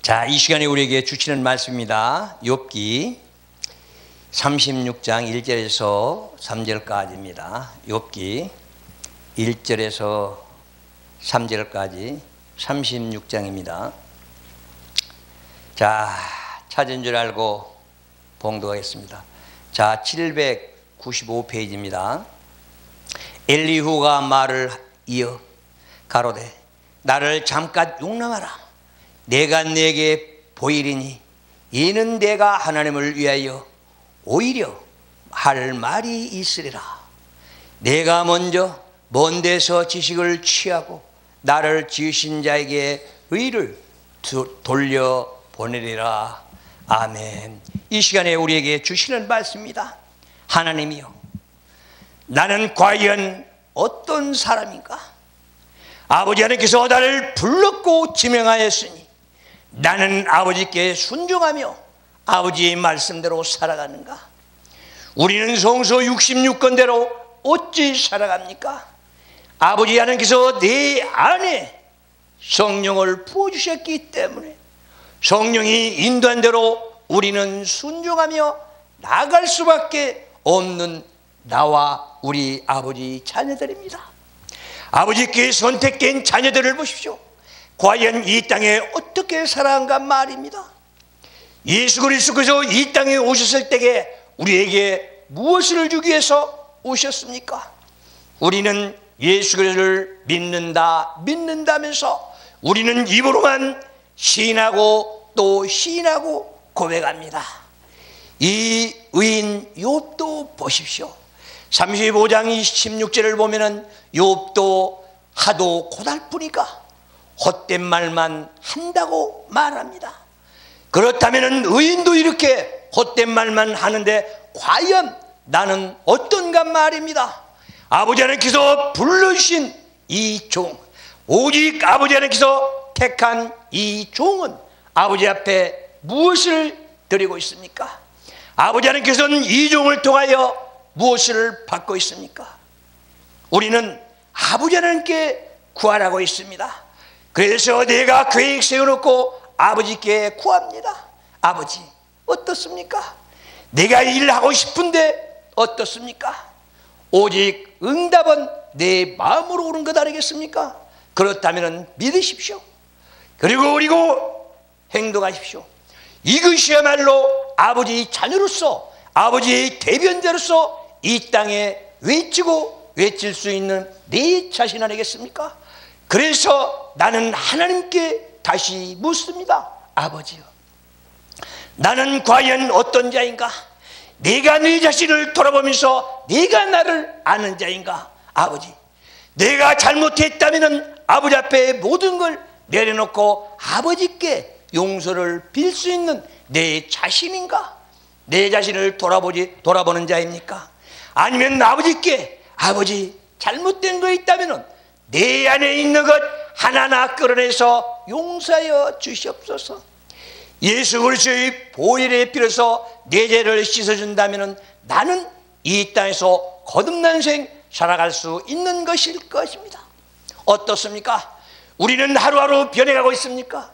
자, 이 시간에 우리에게 주시는 말씀입니다. 욥기 36장 1절에서 3절까지입니다. 욥기 1절에서 3절까지 36장입니다. 자, 찾은 줄 알고 봉독하겠습니다. 자, 795페이지입니다. 엘리후가 말을 이어 가로되 나를 잠깐 용납하라. 내가 내게 보이리니 이는 내가 하나님을 위하여 오히려 할 말이 있으리라. 내가 먼저 먼 데서 지식을 취하고 나를 지으신 자에게 의를 돌려보내리라. 아멘. 이 시간에 우리에게 주시는 말씀입니다. 하나님이여, 나는 과연 어떤 사람인가? 아버지 하나님께서 나를 불렀고 지명하였으니 나는 아버지께 순종하며 아버지의 말씀대로 살아가는가? 우리는 성서 66권대로 어찌 살아갑니까? 아버지 하나님께서 내 안에 성령을 부어주셨기 때문에 성령이 인도한 대로 우리는 순종하며 나아갈 수밖에 없는 나와 우리 아버지 자녀들입니다. 아버지께 선택된 자녀들을 보십시오. 과연 이 땅에 어떻게 살아간가 말입니다. 예수 그리스도께서 이 땅에 오셨을 때에 우리에게 무엇을 주기 위해서 오셨습니까? 우리는 예수 그리스도를 믿는다면서 우리는 입으로만 시인하고 또 시인하고 고백합니다. 이 의인 욥도 보십시오. 35장 16절을 보면은 욥도 하도 고달프니까 헛된 말만 한다고 말합니다. 그렇다면 의인도 이렇게 헛된 말만 하는데 과연 나는 어떤가 말입니다. 아버지 하나님께서 불러주신 이 종, 오직 아버지 하나님께서 택한 이 종은 아버지 앞에 무엇을 드리고 있습니까? 아버지 하나님께서는 이 종을 통하여 무엇을 받고 있습니까? 우리는 아버지 하나님께 구하라고 있습니다. 그래서 내가 계획 세워놓고 아버지께 구합니다. 아버지, 어떻습니까? 내가 일하고 싶은데 어떻습니까? 오직 응답은 내 마음으로 오는 것 아니겠습니까? 그렇다면 믿으십시오. 그리고 행동하십시오. 이것이야말로 아버지 자녀로서, 아버지의 대변자로서 이 땅에 외칠 수 있는 내 자신 아니겠습니까? 그래서 나는 하나님께 다시 묻습니다. 아버지요, 나는 과연 어떤 자인가? 내가 내 자신을 돌아보면서 내가 나를 아는 자인가? 아버지, 내가 잘못했다면 아버지 앞에 모든 걸 내려놓고 아버지께 용서를 빌 수 있는 내 자신인가? 내 자신을 돌아보는 자입니까? 아니면 아버지께 아버지 잘못된 거 있다면 내 안에 있는 것 하나하나 끌어내서 용서하여 주시옵소서. 예수 그리스도의 보혈에 빌어서 내 죄를 씻어준다면 나는 이 땅에서 거듭난 생 살아갈 수 있는 것일 것입니다. 어떻습니까? 우리는 하루하루 변해가고 있습니까?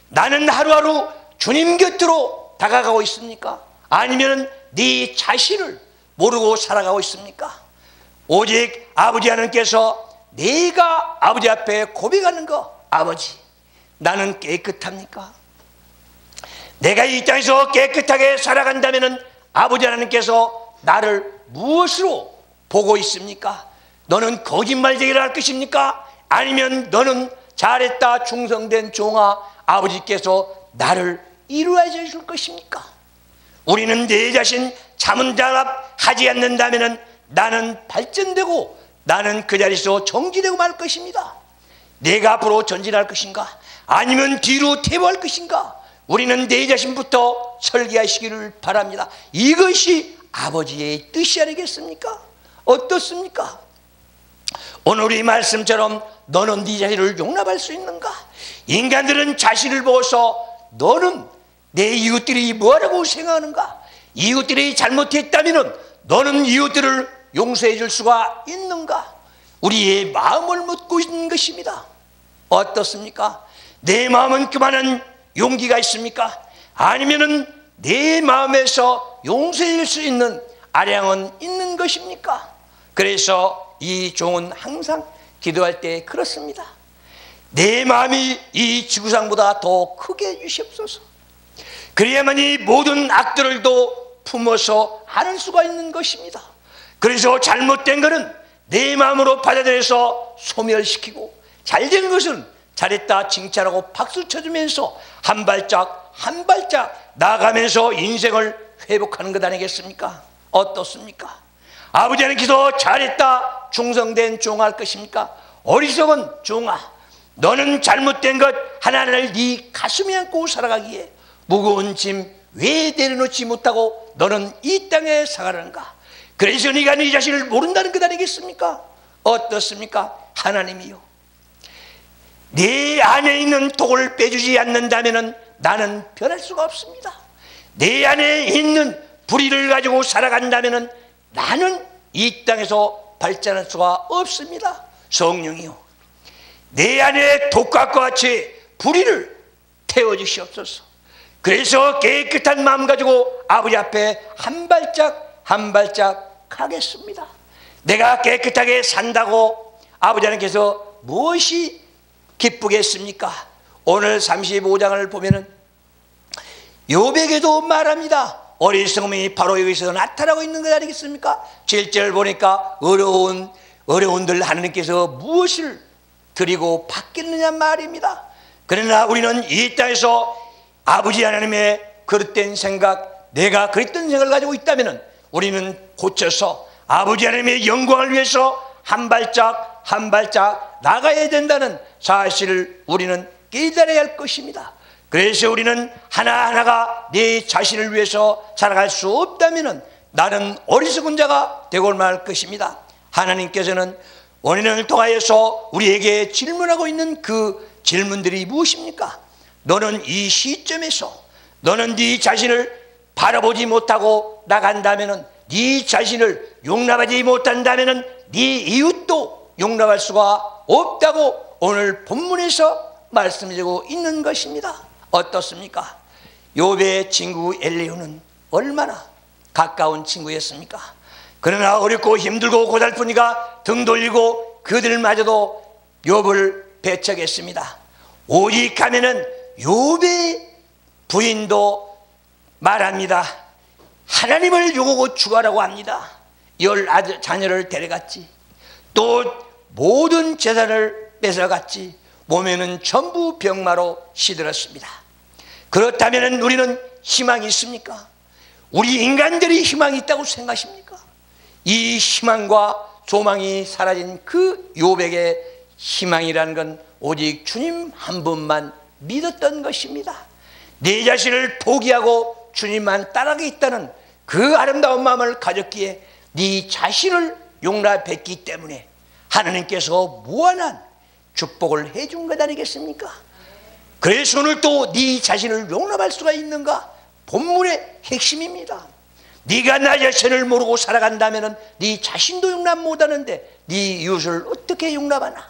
나는 하루하루 주님 곁으로 다가가고 있습니까? 아니면 네 자신을 모르고 살아가고 있습니까? 오직 아버지 하나님께서 내가 아버지 앞에 고백하는 거, 아버지, 나는 깨끗합니까? 내가 이 땅에서 깨끗하게 살아간다면 아버지 하나님께서 나를 무엇으로 보고 있습니까? 너는 거짓말쟁이를 할 것입니까? 아니면 너는 잘했다 충성된 종아, 아버지께서 나를 이루어 줄 것입니까? 우리는 내 자신 자문단합하지 않는다면 나는 발전되고 나는 그 자리에서 정지되고 말 것입니다. 내가 앞으로 전진할 것인가? 아니면 뒤로 퇴보할 것인가? 우리는 내 자신부터 설계하시기를 바랍니다. 이것이 아버지의 뜻이 아니겠습니까? 어떻습니까? 오늘 이 말씀처럼 너는 네 자신을 용납할 수 있는가? 인간들은 자신을 보고서 너는 내 이웃들이 뭐라고 생각하는가? 이웃들이 잘못했다면 너는 이웃들을 용서해 줄 수가 있는가? 우리의 마음을 묻고 있는 것입니다. 어떻습니까? 내 마음은 그만한 용기가 있습니까? 아니면은 내 마음에서 용서할 수 있는 아량은 있는 것입니까? 그래서 이 종은 항상 기도할 때 그렇습니다. 내 마음이 이 지구상보다 더 크게 해주시옵소서. 그래야만 이 모든 악들을도 품어서 안을 수가 있는 것입니다. 그래서 잘못된 것은 내 마음으로 받아들여서 소멸시키고, 잘된 것은 잘했다 칭찬하고 박수 쳐주면서 한 발짝 한 발짝 나아가면서 인생을 회복하는 것 아니겠습니까? 어떻습니까? 아버지 하나님께서 잘했다 충성된 종할 것입니까? 어리석은 종아, 너는 잘못된 것 하나를 네 가슴에 안고 살아가기에 무거운 짐 왜 내려놓지 못하고 너는 이 땅에 살아가는가? 그래서 네가 네 자신을 모른다는 것 아니겠습니까? 어떻습니까? 하나님이요, 내 안에 있는 독을 빼주지 않는다면 나는 변할 수가 없습니다. 내 안에 있는 불의를 가지고 살아간다면 나는 이 땅에서 발전할 수가 없습니다. 성령이요, 내 안에 독과 같이 불의를 태워주시옵소서. 그래서 깨끗한 마음 가지고 아버지 앞에 한 발짝 한 발짝 가겠습니다. 내가 깨끗하게 산다고 아버지 하나님께서 무엇이 기쁘겠습니까? 오늘 35장을 보면은 욥에게도 말합니다. 어리석음이 바로 여기서 나타나고 있는 것 아니겠습니까? 7절 보니까 어려운들 하나님께서 무엇을 드리고 받겠느냐 말입니다. 그러나 우리는 이 땅에서 아버지 하나님의 그릇된 생각, 내가 그랬던 생각을 가지고 있다면 우리는 고쳐서 아버지 하나님의 영광을 위해서 한 발짝 한 발짝 나가야 된다는 사실을 우리는 깨달아야 할 것입니다. 그래서 우리는 하나하나가 내 자신을 위해서 살아갈 수 없다면 나는 어리석은 자가 되고 말 것입니다. 하나님께서는 원인을 통하여서 우리에게 질문하고 있는 그 질문들이 무엇입니까? 너는 이 시점에서 너는 네 자신을 바라보지 못하고 나간다면, 네 자신을 용납하지 못한다면 네 이웃도 용납할 수가 없다고 오늘 본문에서 말씀드리고 있는 것입니다. 어떻습니까? 욥의 친구 엘리후는 얼마나 가까운 친구였습니까? 그러나 어렵고 힘들고 고달프니까 등 돌리고 그들마저도 욥을 배척했습니다. 오직 하면은 욥의 부인도 말합니다. 하나님을 욕하고 죽어라고 합니다. 10 자녀를 데려갔지, 또 모든 재산을 뺏어갔지, 몸에는 전부 병마로 시들었습니다. 그렇다면 우리는 희망이 있습니까? 우리 인간들이 희망이 있다고 생각하십니까? 이 희망과 소망이 사라진 그 욥에게 희망이라는 건 오직 주님 한 분만 믿었던 것입니다. 내 자신을 포기하고 주님만 따라가겠다는 그 아름다운 마음을 가졌기에 네 자신을 용납했기 때문에 하나님께서 무한한 축복을 해준 것 아니겠습니까? 그래서 오늘 또 네 자신을 용납할 수가 있는가? 본문의 핵심입니다. 네가 나 자신을 모르고 살아간다면 네 자신도 용납 못하는데 네 이웃을 어떻게 용납하나?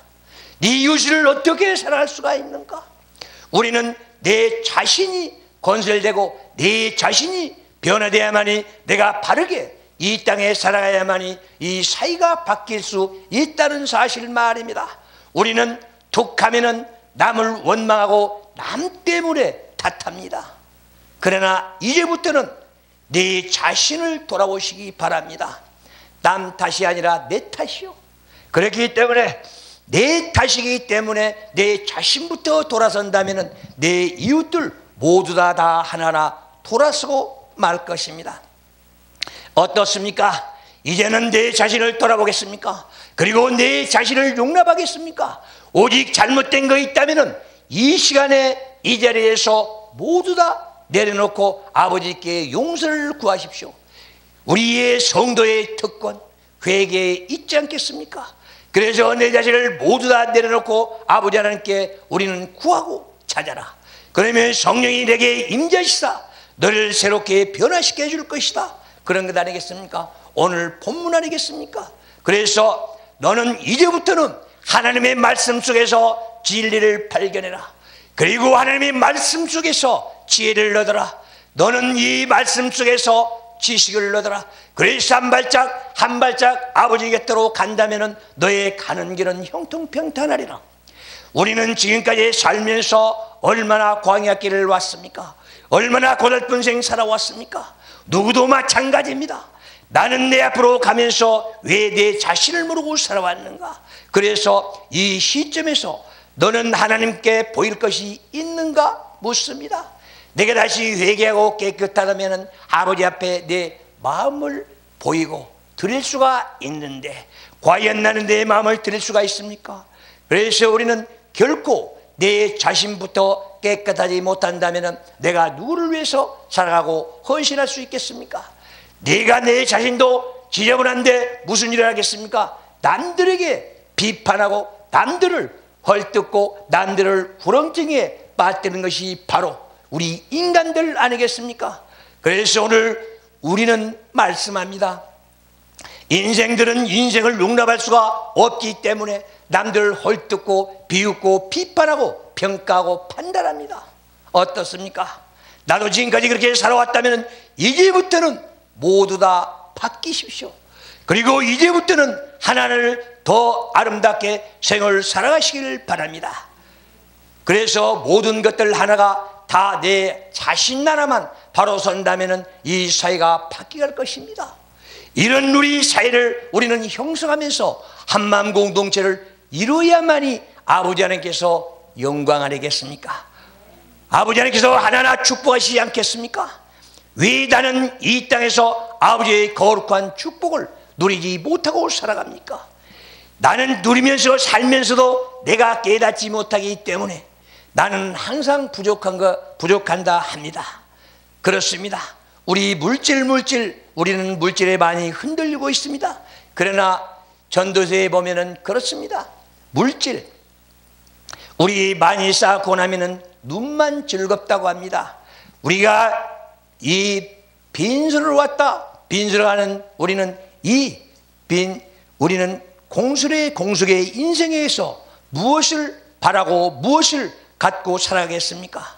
네 이웃을 어떻게 살아갈 수가 있는가? 우리는 내 자신이 건설되고 내 자신이 변화되어야만이 내가 바르게 이 땅에 살아가야만이 이 사회가 바뀔 수 있다는 사실 말입니다. 우리는 툭하면은 남을 원망하고 남 때문에 탓합니다. 그러나 이제부터는 내 자신을 돌아보시기 바랍니다. 남 탓이 아니라 내 탓이요. 그렇기 때문에 내 탓이기 때문에 내 자신부터 돌아선다면 내 이웃들 모두 다 하나하나 돌아서고 말 것입니다. 어떻습니까? 이제는 내 자신을 돌아보겠습니까? 그리고 내 자신을 용납하겠습니까? 오직 잘못된 거 있다면 이 시간에 이 자리에서 모두 다 내려놓고 아버지께 용서를 구하십시오. 우리의 성도의 특권, 회개에 있지 않겠습니까? 그래서 내 자신을 모두 다 내려놓고 아버지 하나님께 우리는 구하고 찾아라. 그러면 성령이 내게 임재하시사 너를 새롭게 변화시켜 줄 것이다. 그런 것 아니겠습니까? 오늘 본문 아니겠습니까? 그래서 너는 이제부터는 하나님의 말씀 속에서 진리를 발견해라. 그리고 하나님의 말씀 속에서 지혜를 얻어라. 너는 이 말씀 속에서 지식을 얻어라. 그래서 한 발짝 아버지 곁으로 간다면 너의 가는 길은 형통평탄하리라. 우리는 지금까지 살면서 얼마나 광야길을 왔습니까? 얼마나 고달픈 생 살아왔습니까? 누구도 마찬가지입니다. 나는 내 앞으로 가면서 왜 내 자신을 모르고 살아왔는가? 그래서 이 시점에서 너는 하나님께 보일 것이 있는가 묻습니다. 내가 다시 회개하고 깨끗하다면 아버지 앞에 내 마음을 보이고 드릴 수가 있는데, 과연 나는 내 마음을 드릴 수가 있습니까? 그래서 우리는 결코 내 자신부터 깨끗하지 못한다면 내가 누구를 위해서 살아가고 헌신할 수 있겠습니까? 내가 내 자신도 지저분한데 무슨 일을 하겠습니까? 남들에게 비판하고 남들을 헐뜯고 남들을 구렁텅이에 빠뜨리는 것이 바로 우리 인간들 아니겠습니까? 그래서 오늘 우리는 말씀합니다. 인생들은 인생을 용납할 수가 없기 때문에 남들을 헐뜯고 비웃고 비판하고 평가하고 판단합니다. 어떻습니까? 나도 지금까지 그렇게 살아왔다면 이제부터는 모두 다 바뀌십시오. 그리고 이제부터는 하나를 더 아름답게 생을 살아가시길 바랍니다. 그래서 모든 것들 하나가 다 내 자신 하나만 바로 선다면 이 사회가 바뀌어갈 것입니다. 이런 우리 사회를 우리는 형성하면서 한마음 공동체를 이루어야만이 아버지 하나님께서 영광 아니겠습니까? 아버지 하나님께서 하나하나 축복하시지 않겠습니까? 왜 나는 이 땅에서 아버지의 거룩한 축복을 누리지 못하고 살아갑니까? 나는 누리면서 살면서도 내가 깨닫지 못하기 때문에 나는 항상 부족한다 합니다. 그렇습니다. 우리 우리는 물질에 많이 흔들리고 있습니다. 그러나 전도서에 보면은 그렇습니다. 물질, 우리 많이 쌓고 나면은 눈만 즐겁다고 합니다. 우리가 이 빈손을 왔다 빈손하는 우리는 우리는 공술의 인생에서 무엇을 바라고 무엇을 갖고 살아가겠습니까?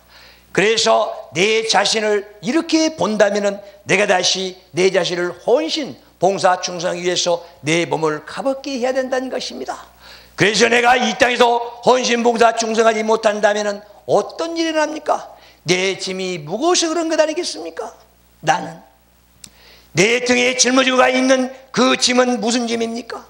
그래서 내 자신을 이렇게 본다면은 내가 다시 내 자신을 헌신, 봉사, 충성하기 위해서 내 몸을 값없게 해야 된다는 것입니다. 그래서 내가 이 땅에서 헌신, 봉사, 충성하지 못한다면은 어떤 일이 납니까? 내 짐이 무거워서 그런 것 아니겠습니까? 나는 내 등에 짊어지고 있는 그 짐은 무슨 짐입니까?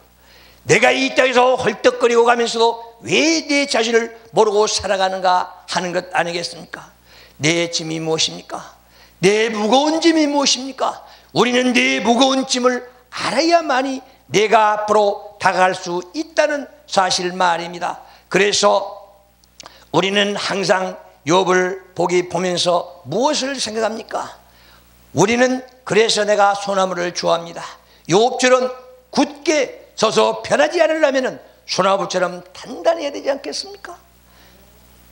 내가 이 땅에서 헐떡거리고 가면서도 왜 내 자신을 모르고 살아가는가 하는 것 아니겠습니까? 내 짐이 무엇입니까? 내 무거운 짐이 무엇입니까? 우리는 내 무거운 짐을 알아야만이 내가 앞으로 다가갈 수 있다는 사실 말입니다. 그래서 우리는 항상 욥을 보면서 무엇을 생각합니까? 우리는 그래서 내가 소나무를 좋아합니다. 욥처럼 굳게 서서 변하지 않으려면 소나무처럼 단단해야 되지 않겠습니까?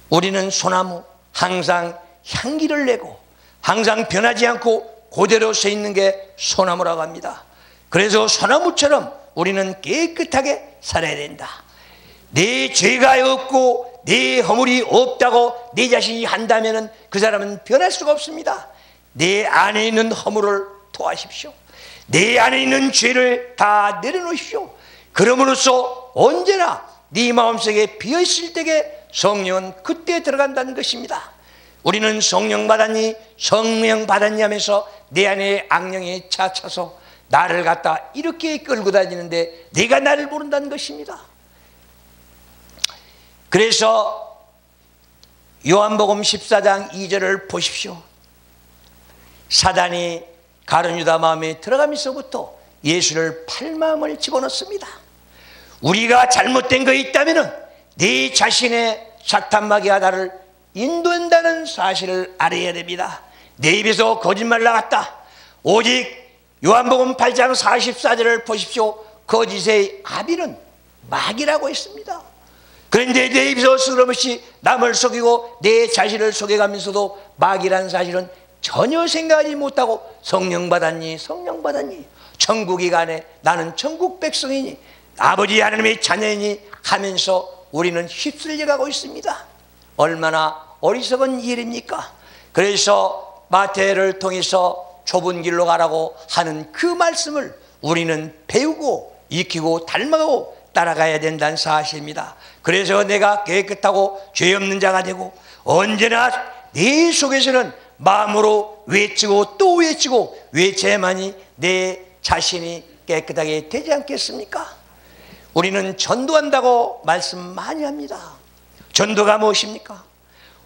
우리는 소나무, 항상 향기를 내고 항상 변하지 않고 그대로 서 있는 게 소나무라고 합니다. 그래서 소나무처럼 우리는 깨끗하게 살아야 된다. 내 죄가 없고 내 허물이 없다고 내 자신이 한다면 그 사람은 변할 수가 없습니다. 내 안에 있는 허물을 토하십시오. 내 안에 있는 죄를 다 내려놓으십시오. 그러므로써 언제나 네 마음속에 비어있을 때에 성령은 그때 들어간다는 것입니다. 우리는 성령 받았니? 성령 받았니? 하면서 내 안에 악령이 차차서 나를 갖다 이렇게 끌고 다니는데 내가 나를 모른다는 것입니다. 그래서 요한복음 14장 2절을 보십시오. 사단이 가룟 유다 마음에 들어가면서부터 예수를 팔마음을 집어넣습니다. 우리가 잘못된 거 있다면 네 자신의 사탄마귀가 나를 인도한다는 사실을 알아야 됩니다. 내 입에서 거짓말 나갔다. 오직 요한복음 8장 44절을 보십시오. 거짓의 아비는 마귀라고 했습니다. 그런데 내 입에서 스스럼없이 남을 속이고 내 자신을 속여가면서도 마귀라는 사실은 전혀 생각하지 못하고 성령 받았니? 성령 받았니? 천국이 가네. 나는 천국 백성이니 아버지 하나님의 자녀이니 하면서 우리는 휩쓸려 가고 있습니다. 얼마나 어리석은 일입니까? 그래서 마태를 통해서 좁은 길로 가라고 하는 그 말씀을 우리는 배우고 익히고 닮아가고 따라가야 된다는 사실입니다. 그래서 내가 깨끗하고 죄 없는 자가 되고 언제나 내 속에서는 마음으로 외치고 또 외치고 외쳐야만이 내 자신이 깨끗하게 되지 않겠습니까? 우리는 전도한다고 말씀 많이 합니다. 전도가 무엇입니까?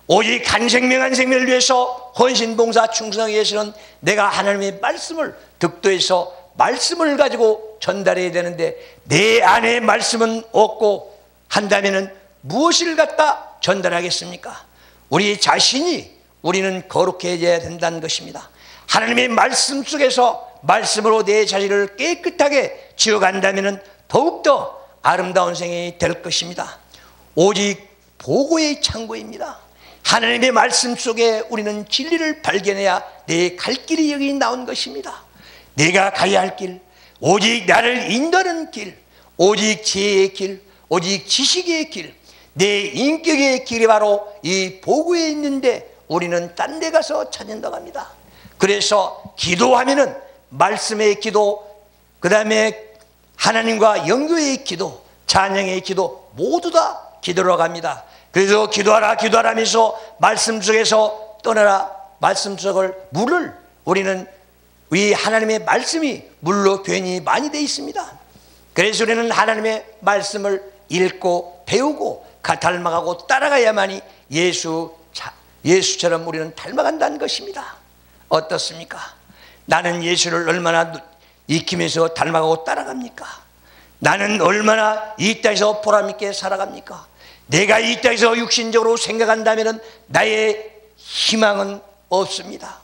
오직 한 생명 한 생명을 위해서 헌신봉사 충성하기 위해서는 내가 하나님의 말씀을 득도해서 말씀을 가지고 전달해야 되는데 내 안에 말씀은 없고 한다면 무엇을 갖다 전달하겠습니까? 우리 자신이 우리는 거룩해져야 된다는 것입니다. 하나님의 말씀 속에서 말씀으로 내 자신을 깨끗하게 지어간다면 더욱더 아름다운 생이 될 것입니다. 오직 보고의 창고입니다. 하나님의 말씀 속에 우리는 진리를 발견해야 내 갈 길이 여기 나온 것입니다. 내가 가야 할 길, 오직 나를 인도하는 길, 오직 지혜의 길, 오직 지식의 길, 내 인격의 길이 바로 이 보고에 있는데 우리는 딴 데 가서 찾는다고 합니다. 그래서 기도하면은 말씀의 기도, 그 다음에 하나님과 영교의 기도, 찬양의 기도 모두 다 기도로 갑니다. 그래서 기도하라 기도하라 하면서 말씀 속에서 떠나라, 말씀 속을 물을 우리는 이 하나님의 말씀이 물로 괜히 많이 되어 있습니다. 그래서 우리는 하나님의 말씀을 읽고 배우고 닮아가고 따라가야만이 예수처럼 우리는 닮아간다는 것입니다. 어떻습니까? 나는 예수를 얼마나 익히면서 닮아가고 따라갑니까? 나는 얼마나 이 땅에서 보람있게 살아갑니까? 내가 이 땅에서 육신적으로 생각한다면 나의 희망은 없습니다.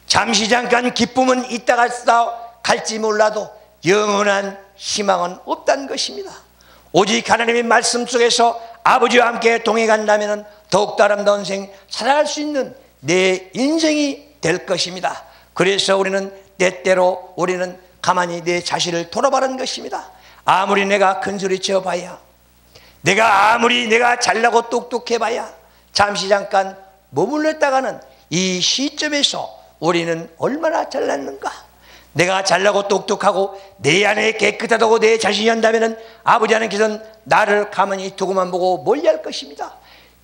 잠시 잠깐 기쁨은 이따가 갈지 몰라도 영원한 희망은 없다는 것입니다. 오직 하나님의 말씀 속에서 아버지와 함께 동해 간다면 더욱더 아름다운 생 살아갈 수 있는 내 인생이 될 것입니다. 그래서 우리는 때때로 우리는 가만히 내 자신을 돌아보는 것입니다. 아무리 내가 큰소리 쳐봐야, 아무리 내가 잘나고 똑똑해봐야 잠시 잠깐 머물렀다가는 이 시점에서 우리는 얼마나 잘났는가? 내가 잘나고 똑똑하고 내 안에 깨끗하다고 내 자신이 한다면 아버지 하나님께서는 나를 가만히 두고만 보고 멀리할 것입니다.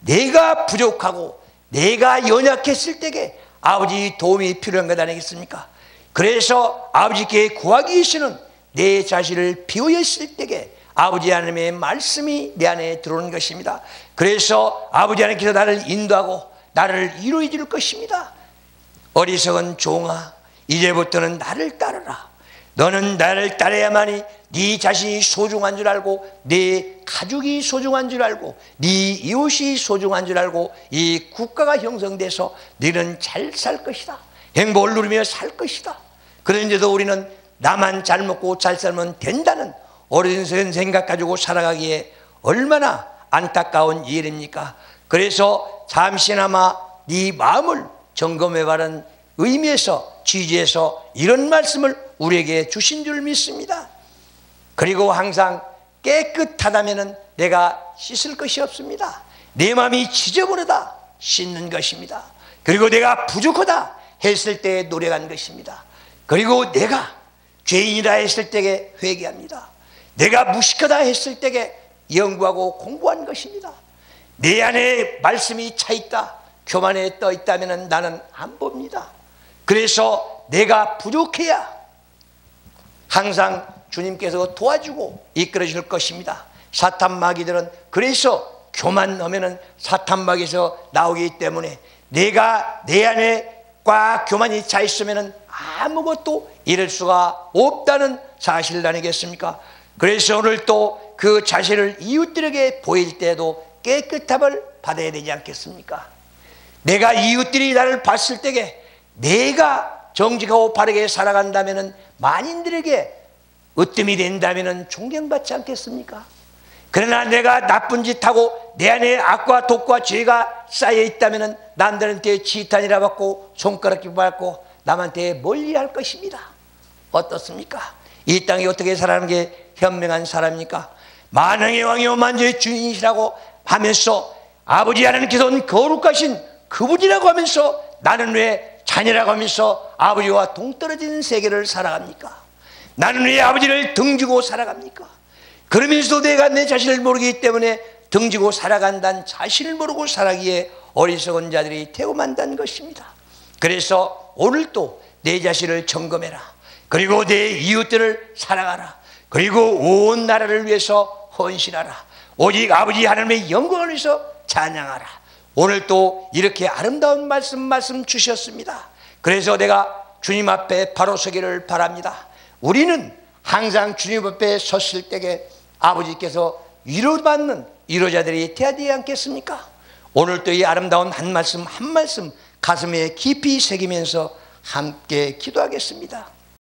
내가 부족하고 내가 연약했을 때에 아버지 도움이 필요한 것 아니겠습니까? 그래서 아버지께 구하기 위해서는 내 자신을 비워있을 때에 아버지 하나님의 말씀이 내 안에 들어오는 것입니다. 그래서 아버지 하나님께서 나를 인도하고 나를 이루어 줄 것입니다. 어리석은 종아, 이제부터는 나를 따르라. 너는 나를 따라야만이 네 자신이 소중한 줄 알고, 네 가족이 소중한 줄 알고, 네 이웃이 소중한 줄 알고 이 국가가 형성돼서 너는 잘 살 것이다. 행복을 누리며 살 것이다. 그런데도 우리는 나만 잘 먹고 잘 살면 된다는 어리석은 생각 가지고 살아가기에 얼마나 안타까운 일입니까? 그래서 잠시나마 네 마음을 점검해봐라는 의미에서 취지에서 이런 말씀을 우리에게 주신 줄 믿습니다. 그리고 항상 깨끗하다면 내가 씻을 것이 없습니다. 내 마음이 지저분하다 씻는 것입니다. 그리고 내가 부족하다 했을 때에 노력한 것입니다. 그리고 내가 죄인이라 했을 때에 회개합니다. 내가 무식하다 했을 때에 연구하고 공부한 것입니다. 내 안에 말씀이 차 있다, 교만에 떠 있다면 나는 안 봅니다. 그래서 내가 부족해야 항상 주님께서 도와주고 이끌어 줄 것입니다. 사탄 마귀들은 그래서 교만하면 사탄 마귀에서 나오기 때문에 내가 내 안에 꽉 교만이 차 있으면 아무것도 이룰 수가 없다는 사실 아니겠습니까? 그래서 오늘 또 그 자신을 이웃들에게 보일 때도 깨끗함을 받아야 되지 않겠습니까? 내가 이웃들이 나를 봤을 때에 내가 정직하고 바르게 살아간다면 만인들에게 으뜸이 된다면 존경받지 않겠습니까? 그러나 내가 나쁜 짓하고 내 안에 악과 독과 죄가 쌓여 있다면 남들한테 지탄이라 받고 손가락질 받고 남한테 멀리할 것입니다. 어떻습니까? 이 땅에 어떻게 살아가는 게 현명한 사람입니까? 만왕의 왕이요 만주의 주인이시라고 하면서 아버지 하나님께서는 거룩하신 그분이라고 하면서 나는 왜 자녀라고 하면서 아버지와 동떨어진 세계를 살아갑니까? 나는 왜 아버지를 등지고 살아갑니까? 그러면서도 내가 내 자신을 모르기 때문에 등지고 살아간다는 자신을 모르고 살아기에 어리석은 자들이 태고만다는 것입니다. 그래서 오늘도 내 자신을 점검해라. 그리고 내 이웃들을 사랑하라. 그리고 온 나라를 위해서 헌신하라. 오직 아버지 하나님의 영광을 위해서 찬양하라. 오늘 또 이렇게 아름다운 말씀 주셨습니다. 그래서 내가 주님 앞에 바로 서기를 바랍니다. 우리는 항상 주님 앞에 섰을 때에 아버지께서 위로받는 위로자들이 되어야 되지 않겠습니까? 오늘 또 이 아름다운 한 말씀 한 말씀 가슴에 깊이 새기면서 함께 기도하겠습니다.